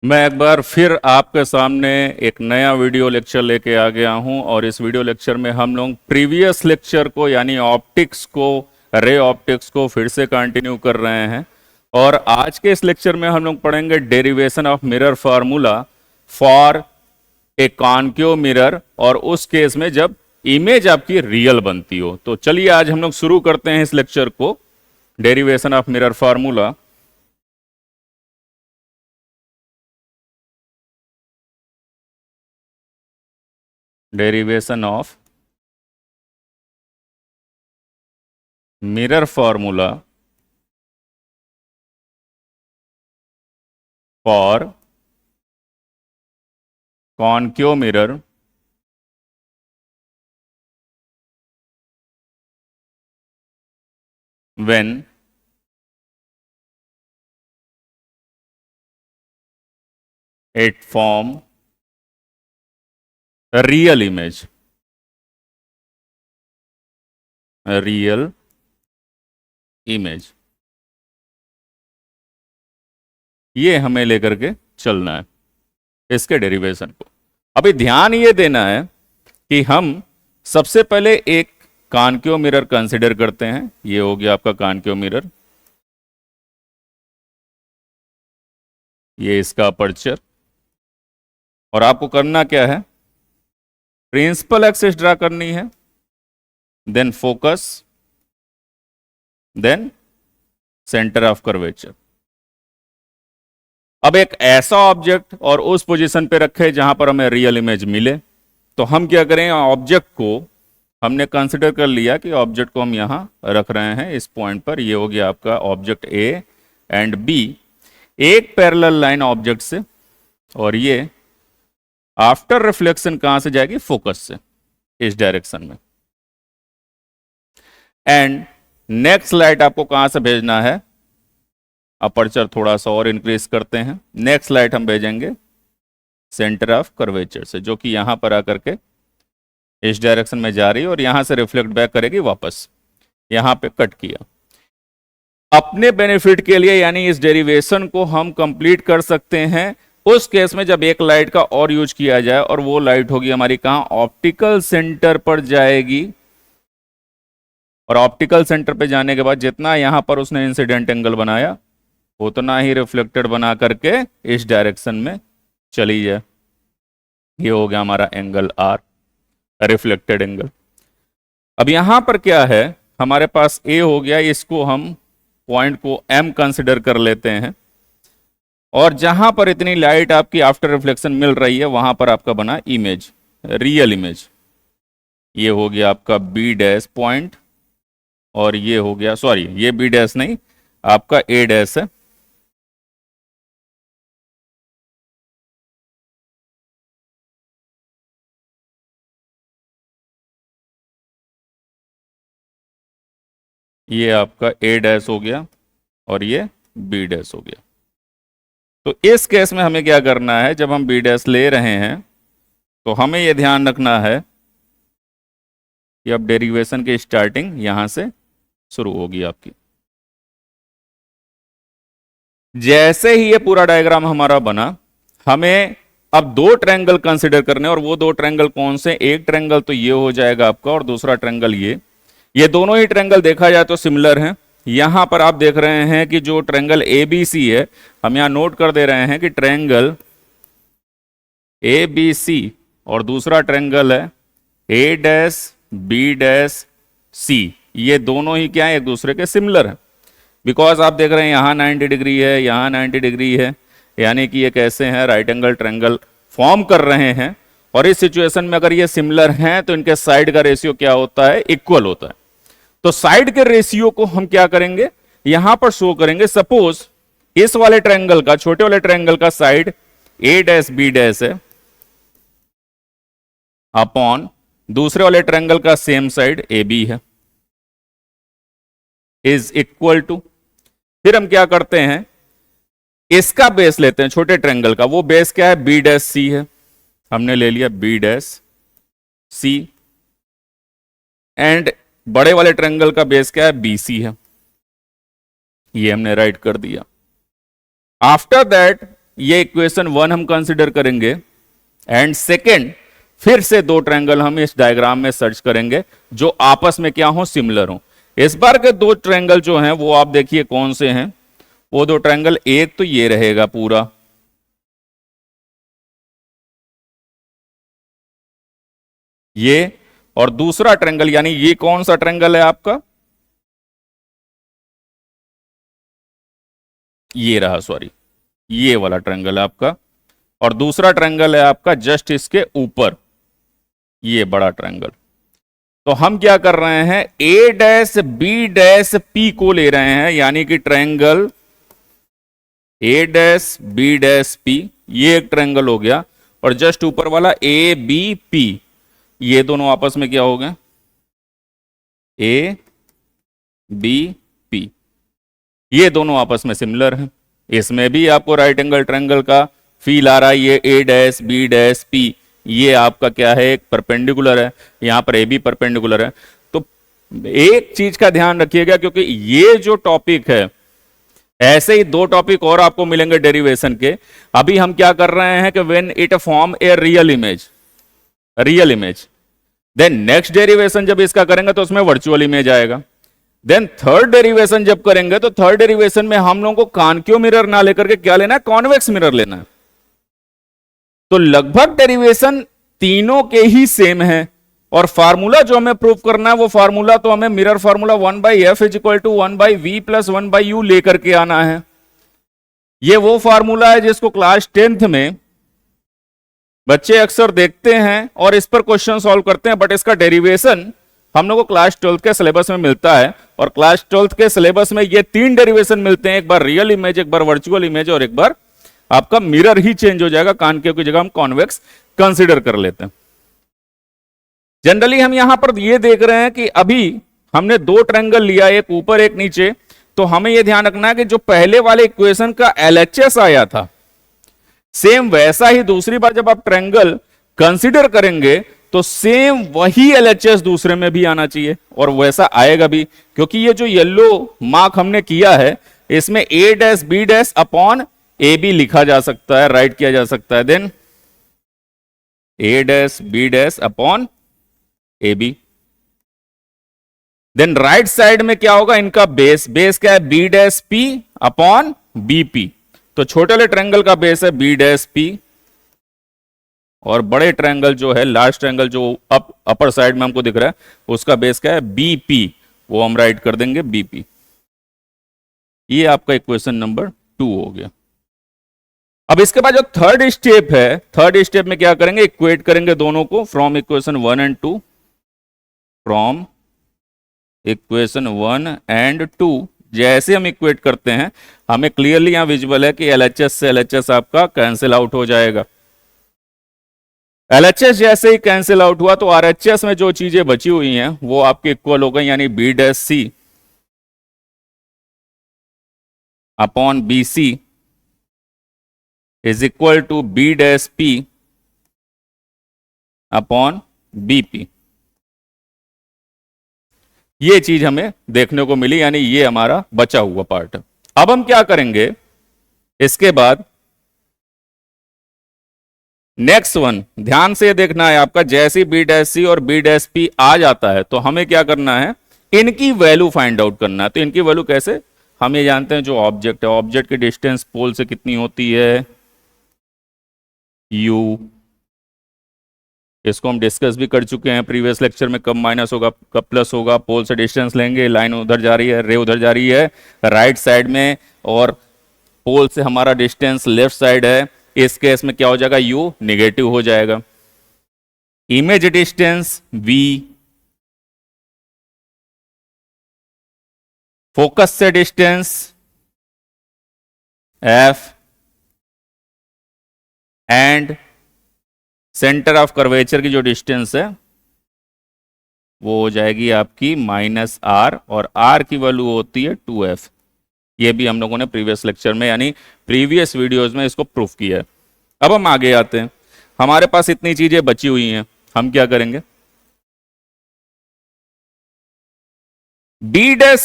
मैं एक बार फिर आपके सामने एक नया वीडियो लेक्चर लेके आ गया हूं और इस वीडियो लेक्चर में हम लोग प्रीवियस लेक्चर को यानी ऑप्टिक्स को, रे ऑप्टिक्स को फिर से कंटिन्यू कर रहे हैं। और आज के इस लेक्चर में हम लोग पढ़ेंगे derivation of mirror formula for a concave mirror, और उस केस में जब इमेज आपकी रियल बनती हो। तो चलिए आज हम लोग शुरू करते हैं इस लेक्चर को, derivation of mirror formula. Derivation of mirror formula for concave mirror when it form a real image, a real image। ये हमें लेकर के चलना है इसके डेरिवेशन को। अभी ध्यान ये देना है कि हम सबसे पहले एक कॉन्केव मिरर कंसिडर करते हैं। ये हो गया आपका कॉन्केव मिरर, ये इसका अपर्चर। और आपको करना क्या है, प्रिंसिपल एक्सिस ड्रा करनी है, then focus, then centre of curvature. अब एक ऐसा ऑब्जेक्ट और उस पोजीशन पे रखे जहां पर हमें रियल इमेज मिले, तो हम क्या करें, ऑब्जेक्ट को हमने कंसिडर कर लिया कि ऑब्जेक्ट को हम यहां रख रहे हैं इस पॉइंट पर। ये हो गया आपका ऑब्जेक्ट ए एंड बी, एक पैरेलल लाइन ऑब्जेक्ट से, और ये आफ्टर रिफ्लेक्शन कहां से जाएगी, फोकस से, इस डायरेक्शन में। एंड नेक्स्ट लाइट आपको कहां से भेजना है, अपर्चर थोड़ा सा और इंक्रीज करते हैं। नेक्स्ट लाइट हम भेजेंगे सेंटर ऑफ कर्वेचर से, जो कि यहां पर आकर के इस डायरेक्शन में जा रही है और यहां से रिफ्लेक्ट बैक करेगी वापस। यहां पे कट किया अपने बेनिफिट के लिए, यानी इस डेरिवेशन को हम कंप्लीट कर सकते हैं उस केस में जब एक लाइट का और यूज किया जाए, और वो लाइट होगी हमारी कहां, ऑप्टिकल सेंटर पर जाएगी। और ऑप्टिकल सेंटर पे जाने के बाद जितना यहां पर उसने इंसिडेंट एंगल बनाया, उतना ही रिफ्लेक्टेड बना करके इस डायरेक्शन में चली जाए। ये हो गया हमारा एंगल आर, रिफ्लेक्टेड एंगल। अब यहां पर क्या है, हमारे पास ए हो गया, इसको हम पॉइंट को एम कंसिडर कर लेते हैं, और जहां पर इतनी लाइट आपकी आफ्टर रिफ्लेक्शन मिल रही है वहां पर आपका बना इमेज, रियल इमेज। ये हो गया आपका बी डैश पॉइंट, और ये हो गया, सॉरी ये बी डैश नहीं, आपका ए डैश है। ये आपका ए डैश हो गया और ये बी डैश हो गया। तो इस केस में हमें क्या करना है, जब हम बी डैश ले रहे हैं तो हमें यह ध्यान रखना है कि अब डेरिवेशन की स्टार्टिंग यहां से शुरू होगी आपकी। जैसे ही ये पूरा डायग्राम हमारा बना, हमें अब दो ट्रायंगल कंसिडर करने, और वो दो ट्रायंगल कौन से, एक ट्रायंगल तो ये हो जाएगा आपका, और दूसरा ट्रायंगल ये दोनों ही ट्रायंगल देखा जाए तो सिमिलर हैं। यहां पर आप देख रहे हैं कि जो ट्रायंगल ए बी सी है, हम यहां नोट कर दे रहे हैं कि ट्रायंगल ए बी सी और दूसरा ट्रायंगल है ए डैश बी डैश सी, ये दोनों ही क्या है, एक दूसरे के सिमिलर है। बिकॉज आप देख रहे हैं यहां 90 डिग्री है, यहां 90 डिग्री है, यानी कि ये कैसे हैं, राइट एंगल ट्रायंगल फॉर्म कर रहे हैं। और इस सिचुएशन में अगर ये सिमिलर हैं तो इनके साइड का रेशियो क्या होता है, इक्वल होता है। तो साइड के रेशियो को हम क्या करेंगे, यहां पर शो करेंगे। सपोज इस वाले ट्रायंगल का, छोटे वाले ट्रायंगल का साइड ए डैश बी डैश है, अपॉन दूसरे वाले ट्रायंगल का सेम साइड ए बी है, इज इक्वल टू, फिर हम क्या करते हैं, इसका बेस लेते हैं छोटे ट्रायंगल का, वो बेस क्या है, बी डैश सी है, हमने ले लिया बी डैश सी, एंड बड़े वाले ट्रायंगल का बेस क्या है, बी सी है, ये हमने राइट कर दिया। आफ्टर दैट ये इक्वेशन 1 हम कंसिडर करेंगे, एंड सेकेंड फिर से दो ट्रायंगल हम इस डायग्राम में सर्च करेंगे जो आपस में क्या हो, सिमिलर हो। इस बार के दो ट्रायंगल जो हैं वो आप देखिए कौन से हैं। वो दो ट्रायंगल, एक तो ये रहेगा पूरा, ये, और दूसरा ट्रायंगल यानी ये कौन सा ट्रायंगल है आपका, ये रहा, सॉरी ये वाला ट्रायंगल है आपका, और दूसरा ट्रायंगल है आपका जस्ट इसके ऊपर, ये बड़ा ट्रायंगल। तो हम क्या कर रहे हैं, A dash B dash P को ले रहे हैं, यानी कि triangle A dash B dash P, ये एक ट्रायंगल हो गया, और जस्ट ऊपर वाला ए बी पी, ये दोनों आपस में क्या हो गए, ए बी पी, ये दोनों आपस में सिमिलर हैं। इसमें भी आपको राइट एंगल ट्रायंगल का फील आ रहा है, ये ए डैश बी डैश पी, ये आपका क्या है, एक परपेंडिकुलर है, यहां पर ए बी परपेंडिकुलर है। तो एक चीज का ध्यान रखिएगा, क्योंकि ये जो टॉपिक है, ऐसे ही दो टॉपिक और आपको मिलेंगे डेरिवेशन के। अभी हम क्या कर रहे हैं कि when it form a real image, real image, then next derivation जब इसका करेंगे तो उसमें वर्चुअल इमेज आएगा। देन थर्ड डेरिवेशन जब करेंगे तो थर्ड डेरिवेशन में हम लोगों को कॉन्केव मिरर ना लेकर के क्या लेना है, कॉन्वेक्स मिरर लेना है। तो लगभग डेरिवेशन तीनों के ही सेम है, और फार्मूला जो हमें प्रूव करना है वो फार्मूला तो हमें mirror formula 1/f is equal to 1/v plus 1/u लेकर के आना है। ये वो फार्मूला है जिसको क्लास 10th में बच्चे अक्सर देखते हैं और इस पर क्वेश्चन सॉल्व करते हैं, बट इसका डेरिवेशन हम लोग को क्लास 12th के सिलेबस में मिलता है, और क्लास 12th के सिलेबस में ये तीन डेरिवेशन मिलते हैं, एक बार रियल इमेज, एक बार वर्चुअल इमेज, और एक बार आपका मिरर ही चेंज हो जाएगा, कॉन्केव की जगह हम कॉन्वेक्स कंसीडर कर लेते हैं। जनरली हम यहां पर ये देख रहे हैं कि अभी हमने दो ट्रायंगल लिया, एक ऊपर एक नीचे, तो हमें यह ध्यान रखना है कि जो पहले वाले इक्वेशन का एलएचएस आया था, सेम वैसा ही दूसरी बार जब आप ट्रायंगल कंसीडर करेंगे तो सेम वही एलएचएस दूसरे में भी आना चाहिए, और वैसा आएगा भी, क्योंकि ये जो येलो मार्क हमने किया है इसमें A dash B dash upon A B लिखा जा सकता है, राइट किया जा सकता है। Then A dash B dash upon A B, then right side में क्या होगा, इनका बेस, बेस क्या है, B dash P upon B P. तो छोटे वाले ट्रायंगल का बेस है बी डैश पी, और बड़े ट्रायंगल जो है, लास्ट ट्रायंगल जो अपर साइड में हमको दिख रहा है, उसका बेस क्या है, बी पी, वो हम राइट कर देंगे बी पी। ये आपका इक्वेशन नंबर 2 हो गया। अब इसके बाद जो थर्ड स्टेप है, थर्ड स्टेप में क्या करेंगे, इक्वेट करेंगे दोनों को from equation 1 and 2, from equation 1 and 2। जैसे हम इक्वेट करते हैं हमें क्लियरली यहां विजुअल है कि एलएचएस से एलएचएस आपका कैंसिल आउट हो जाएगा। एलएचएस जैसे ही कैंसिल आउट हुआ तो आरएचएस में जो चीजें बची हुई हैं वो आपके इक्वल हो गई, यानी B dash C upon B C is equal to B dash P upon B P. ये चीज हमें देखने को मिली, यानी ये हमारा बचा हुआ पार्ट है। अब हम क्या करेंगे, इसके बाद नेक्स्ट वन ध्यान से देखना है आपका, जैसे बी डैश सी और बी डैश पी आ जाता है तो हमें क्या करना है, इनकी वैल्यू फाइंड आउट करना है। तो इनकी वैल्यू कैसे, हम ये जानते हैं जो ऑब्जेक्ट है, ऑब्जेक्ट की डिस्टेंस पोल से कितनी होती है, यू। इसको हम डिस्कस भी कर चुके हैं प्रीवियस लेक्चर में, कब माइनस होगा कब प्लस होगा, पोल से डिस्टेंस लेंगे, लाइन उधर जा रही है, रे उधर जा रही है राइट साइड में, और पोल से हमारा डिस्टेंस लेफ्ट साइड है, इस केस में क्या हो जाएगा, यू निगेटिव हो जाएगा। इमेज डिस्टेंस v, फोकस से distance f, and centre of curvature की जो डिस्टेंस है वो हो जाएगी आपकी -r, और r की वैल्यू होती है 2f। ये भी हम लोगों ने प्रीवियस लेक्चर में यानी प्रीवियस वीडियोस में इसको प्रूफ किया है। अब हम आगे आते हैं, हमारे पास इतनी चीजें बची हुई हैं, हम क्या करेंगे, बी डैश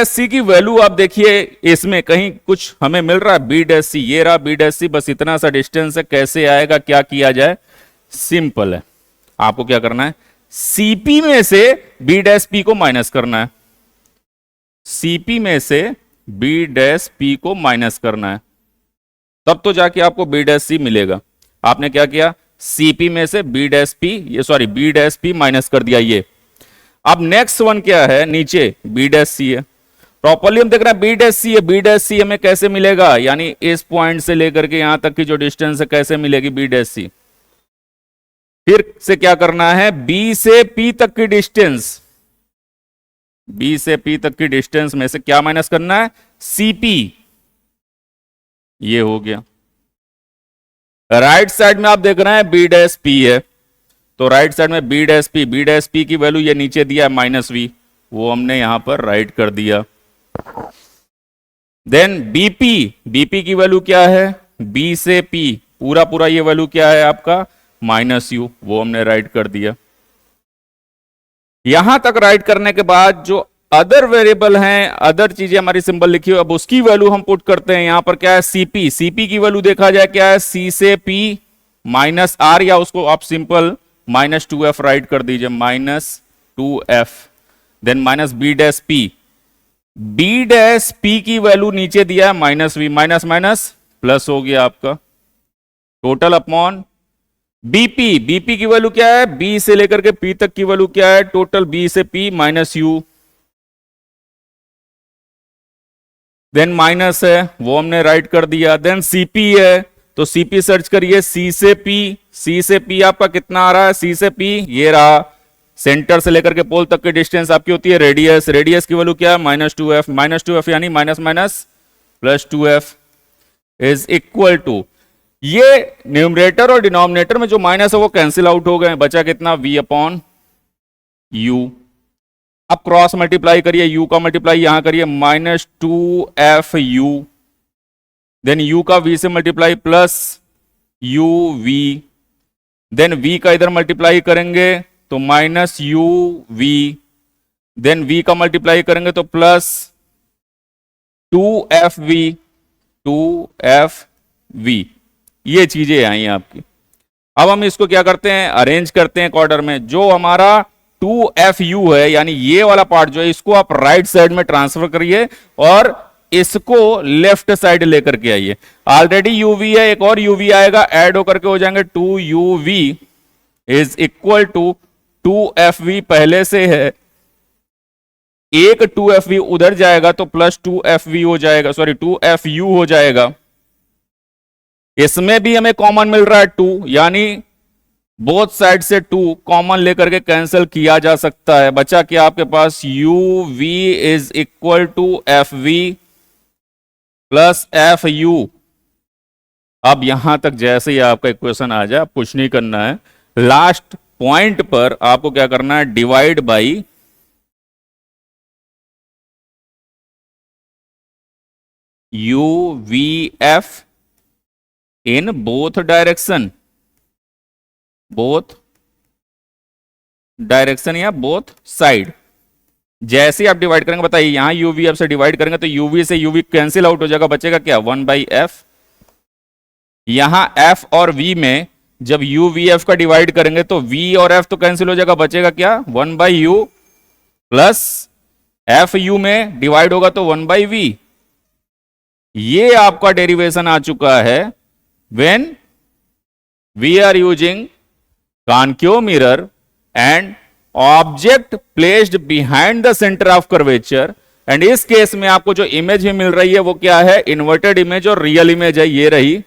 सी की वैल्यू आप देखिए, इसमें कहीं कुछ हमें मिल रहा है। बी डैश सी, ये रहा बी डैश सी, बस इतना सा डिस्टेंस है। कैसे आएगा, क्या किया जाए, सिंपल है। आपको क्या करना है, सीपी में से बी डैश पी को माइनस करना है। सीपी में से बी डैश पी को माइनस करना है, तब तो जाके आपको बी डैश सी मिलेगा। आपने क्या किया, सीपी में से बी डैश पी, ये sorry B dash P minus कर दिया ये। अब नेक्स्ट वन क्या है, नीचे बी डैश सी है। प्रॉपर्ली हम देख रहे हैं बी डैश सी है। बी डैश सी हमें कैसे मिलेगा, यानी इस पॉइंट से लेकर के यहां तक की जो डिस्टेंस है, कैसे मिलेगी बी डैश सी। फिर से क्या करना है, बी से पी तक की डिस्टेंस, बी से पी तक की डिस्टेंस में से क्या माइनस करना है, सीपी। ये हो गया। राइट साइड में आप देख रहे हैं बी डैश पी है, तो राइट साइड में बी डैश पी की वैल्यू ये नीचे दिया है माइनस वी, वो हमने यहां पर राइट कर दिया। देन बीपी की वैल्यू क्या है, बी से पी पूरा पूरा ये वैल्यू क्या है आपका, माइनस यू, वो हमने राइट कर दिया। यहां तक राइट करने के बाद जो अदर वेरिएबल हैं, अदर चीजें हमारी सिंबल लिखी हुई, अब उसकी वैल्यू हम पुट करते हैं। यहां पर क्या है, सीपी की वैल्यू देखा जाए क्या है, सी से पी माइनस आर, या उसको आप सिंपल -2f राइट कर दीजिए, -2f। Then minus B dash P की वैल्यू नीचे दिया है minus V, minus minus plus हो गया आपका, टोटल अपॉन बीपी की वैल्यू क्या है, बी से लेकर के पी तक की वैल्यू क्या है, टोटल बी से P minus U. Then minus है, वो हमने राइट कर दिया। देन सीपी है, तो सीपी सर्च करिए, सी से पी आपका कितना आ रहा है, सी से पी ये रहा। सेंटर से लेकर के पोल तक की डिस्टेंस आपकी होती है रेडियस की वैल्यू क्या है, -2f यानी minus minus +2f is equal to, ये न्यूमरेटर और डिनोमिनेटर में जो माइनस है वो कैंसिल आउट हो गए, बचा कितना, v अपॉन यू। अब क्रॉस मल्टीप्लाई करिए, u का मल्टीप्लाई यहां करिए, -2f u, देन u का v से मल्टीप्लाई प्लस uv, देन v का इधर मल्टीप्लाई करेंगे तो -uv, देन v का मल्टीप्लाई करेंगे तो प्लस 2fv, ये चीजें आई आपकी। अब हम इसको क्या करते हैं, अरेंज करते हैं एक ऑर्डर में। जो हमारा 2fu है, यानी ये वाला पार्ट जो है, इसको आप राइट साइड में ट्रांसफर करिए और इसको लेफ्ट साइड लेकर के आइए। ऑलरेडी uv है, एक और uv आएगा, ऐड होकर के हो जाएंगे 2uv is equal to 2fv पहले से है, एक 2fv उधर जाएगा तो प्लस 2fv हो जाएगा, सॉरी 2fu हो जाएगा। इसमें भी हमें कॉमन मिल रहा है 2, यानी बोथ साइड से 2 कॉमन लेकर के कैंसिल किया जा सकता है। बचा क्या आपके पास, uv is equal to fv plus fu। अब यहां तक जैसे ही आपका इक्वेशन आ जाए, कुछ नहीं करना है, लास्ट पॉइंट पर आपको क्या करना है, divide by UVF in both direction, या बोथ साइड। जैसे आप डिवाइड करेंगे, बताइए यहां UVF से डिवाइड करेंगे तो UV से UV कैंसिल आउट हो जाएगा, बचेगा क्या, 1/f। यहां F और V में जब UVF का डिवाइड करेंगे तो V और F तो कैंसिल हो जाएगा, बचेगा क्या, 1/u प्लस FU में डिवाइड होगा तो 1/v। ये आपका डेरिवेशन आ चुका है when we are using concave mirror and object placed behind the center of curvature। And इस केस में आपको जो इमेज भी मिल रही है वो क्या है, इन्वर्टेड इमेज और रियल इमेज है, ये रही।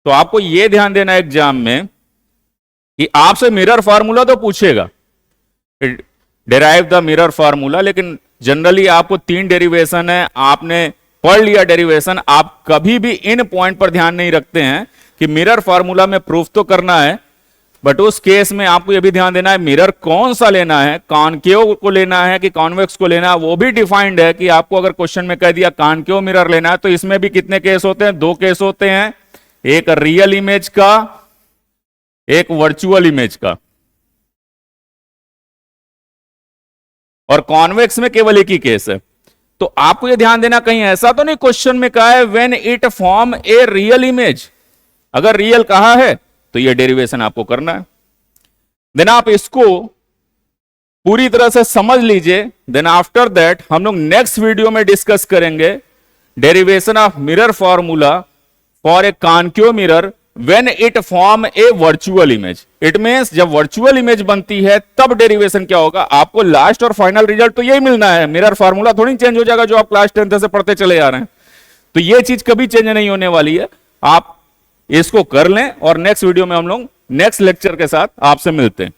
तो आपको ये ध्यान देना है एग्जाम में कि आपसे मिरर फार्मूला तो पूछेगा, डिराइव द मिरर फार्मूला, लेकिन जनरली आपको 3 डेरिवेशन है, आपने पढ़ लिया डेरिवेशन, आप कभी भी इन पॉइंट पर ध्यान नहीं रखते हैं कि मिरर फार्मूला में प्रूफ तो करना है, बट उस केस में आपको यह भी ध्यान देना है मिरर कौन सा लेना है, कॉनकेव को लेना है कि कॉन्वेक्स को लेना है, वो भी डिफाइंड है। कि आपको अगर क्वेश्चन में कह दिया कॉनकेव मिरर लेना है तो इसमें भी कितने केस होते हैं, 2 केस होते हैं, एक रियल इमेज का, एक वर्चुअल इमेज का। और कॉन्वेक्स में केवल एक ही केस है। तो आपको ये ध्यान देना, कहीं ऐसा तो नहीं क्वेश्चन में कहा है when it form a real image, अगर रियल कहा है तो ये डेरिवेशन आपको करना है। देन आप इसको पूरी तरह से समझ लीजिए। देन आफ्टर दैट हम लोग नेक्स्ट वीडियो में डिस्कस करेंगे derivation of mirror formula for a concave mirror when it form A virtual image. It means जब वर्चुअल इमेज बनती है तब डेरिवेशन क्या होगा। आपको लास्ट और फाइनल रिजल्ट तो यही मिलना है, मिरर फॉर्मूला थोड़ी चेंज हो जाएगा जो आप क्लास 10 से पढ़ते चले आ रहे हैं। तो ये चीज कभी चेंज नहीं होने वाली है। आप इसको कर लें और नेक्स्ट वीडियो में हम लोग नेक्स्ट लेक्चर के साथ आपसे मिलते हैं।